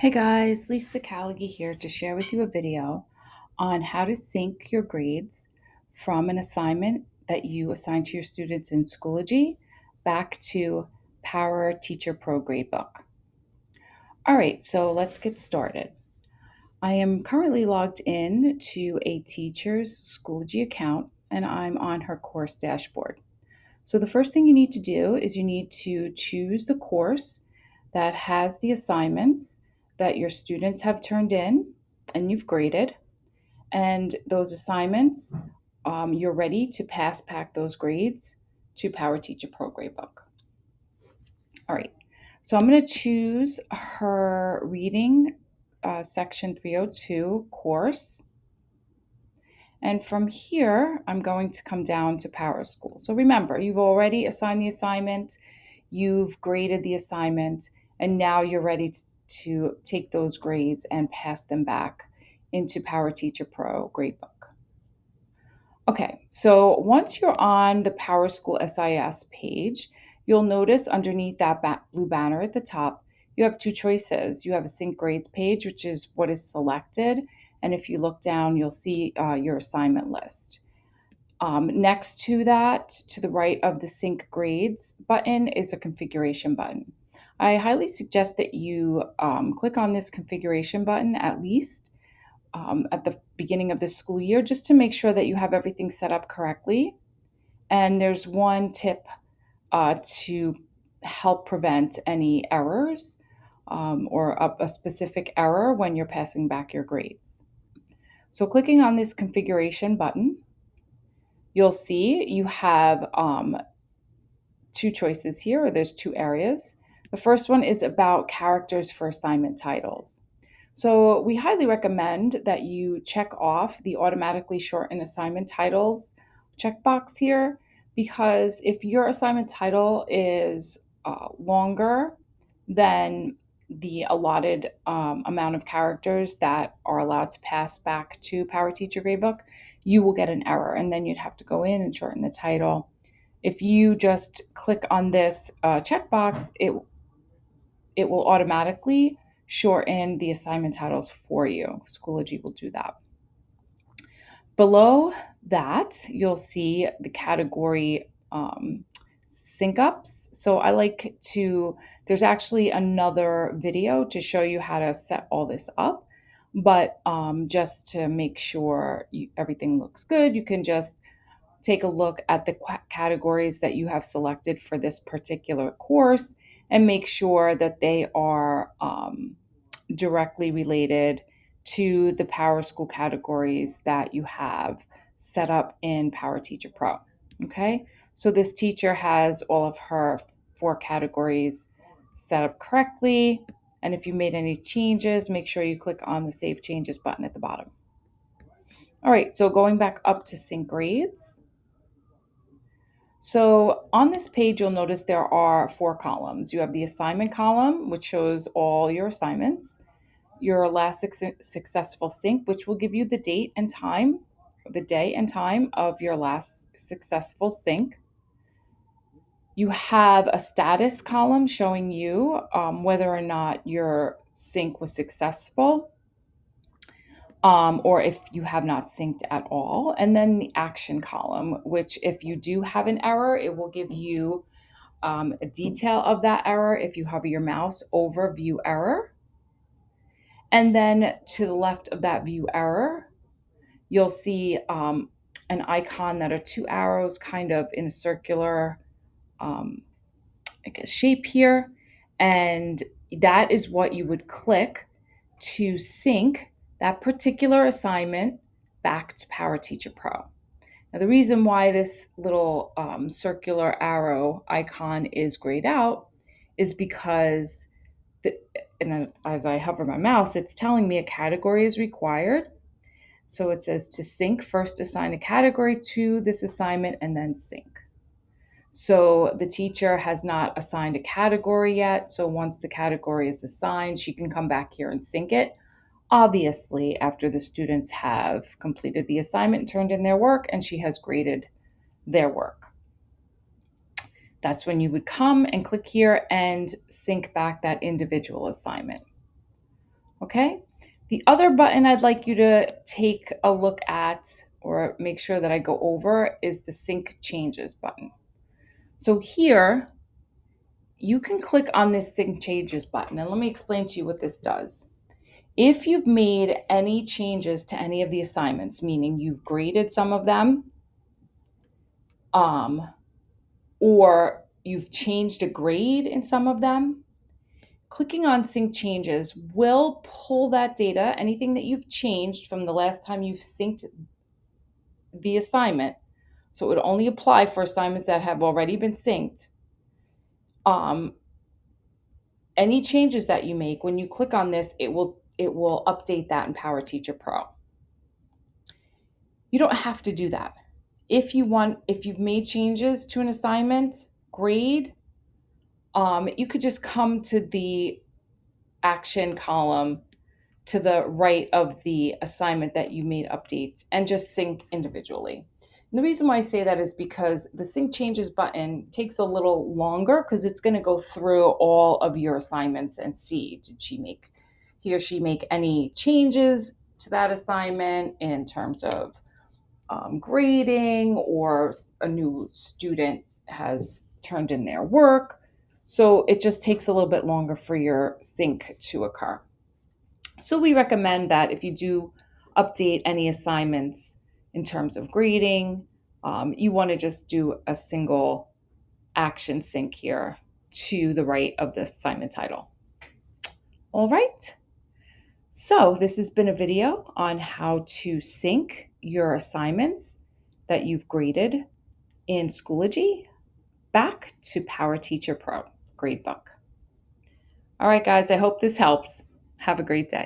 Hey guys, Lisa Callaghy here to share with you a video on how to sync your grades from an assignment that you assign to your students in Schoology back to PowerTeacher Pro Gradebook. All right, so let's get started. I am currently logged in to a teacher's Schoology account and I'm on her course dashboard. So the first thing you need to do is you need to choose the course that has the assignments that your students have turned in and you've graded. And those assignments, you're ready to pass back those grades to PowerTeacher Pro Gradebook. All right, so I'm going to choose her reading section 302 course. And from here, I'm going to come down to PowerSchool. So remember, you've already assigned the assignment, you've graded the assignment, and now you're ready to take those grades and pass them back into PowerTeacher Pro Gradebook. Okay, so once you're on the PowerSchool SIS page, you'll notice underneath that blue banner at the top, you have two choices. You have a sync grades page, which is what is selected. And if you look down, you'll see your assignment list. Next to that, to the right of the sync grades button is a configuration button. I highly suggest that you click on this configuration button at least at the beginning of the school year just to make sure that you have everything set up correctly. And there's one tip to help prevent any errors or a specific error when you're passing back your grades. So clicking on this configuration button, you'll see you have two choices here, or there's two areas. The first one is about characters for assignment titles. So we highly recommend that you check off the automatically shorten assignment titles checkbox here, because if your assignment title is longer than the allotted amount of characters that are allowed to pass back to PowerTeacher Gradebook, you will get an error, and then you'd have to go in and shorten the title. If you just click on this checkbox, it will automatically shorten the assignment titles for you. Schoology will do that. Below that, you'll see the category sync ups. So I like to, there's actually another video to show you how to set all this up. But just to make sure everything looks good, you can just take a look at the categories that you have selected for this particular course and make sure that they are directly related to the PowerSchool categories that you have set up in PowerTeacher Pro. Okay, so this teacher has all of her 4 categories set up correctly. And if you made any changes, make sure you click on the Save Changes button at the bottom. All right, so going back up to Sync Grades. So on this page, you'll notice there are 4 columns. You have the assignment column, which shows all your assignments, your last successful sync, which will give you the date and time, the day and time of your last successful sync. You have a status column showing you whether or not your sync was successful. Or if you have not synced at all. And then the action column, which if you do have an error, it will give you a detail of that error if you hover your mouse over view error. And then to the left of that view error, you'll see an icon that are 2 arrows kind of in a circular shape here. And that is what you would click to sync that particular assignment back to PowerTeacher Pro. Now, the reason why this little circular arrow icon is grayed out is because, and as I hover my mouse, it's telling me a category is required. So it says to sync, first assign a category to this assignment and then sync. So the teacher has not assigned a category yet. So once the category is assigned, she can come back here and sync it. Obviously, after the students have completed the assignment and turned in their work and she has graded their work. That's when you would come and click here and sync back that individual assignment. Okay? The other button I'd like you to take a look at or make sure that I go over is the Sync Changes button. So here, you can click on this Sync Changes button, and let me explain to you what this does. If you've made any changes to any of the assignments, meaning you've graded some of them, or you've changed a grade in some of them, clicking on Sync Changes will pull that data, anything that you've changed from the last time you've synced the assignment. So it would only apply for assignments that have already been synced. Any changes that you make, when you click on this, it will update that in PowerTeacher Pro. You don't have to do that. If you've made changes to an assignment grade, you could just come to the action column to the right of the assignment that you made updates and just sync individually. And the reason why I say that is because the Sync Changes button takes a little longer because it's going to go through all of your assignments and see, did he or she make any changes to that assignment in terms of grading, or a new student has turned in their work. So it just takes a little bit longer for your sync to occur. So we recommend that if you do update any assignments in terms of grading, you want to just do a single action sync here to the right of the assignment title. All right. So this has been a video on how to sync your assignments that you've graded in Schoology back to PowerTeacher Pro Gradebook. All right, guys, I hope this helps. Have a great day.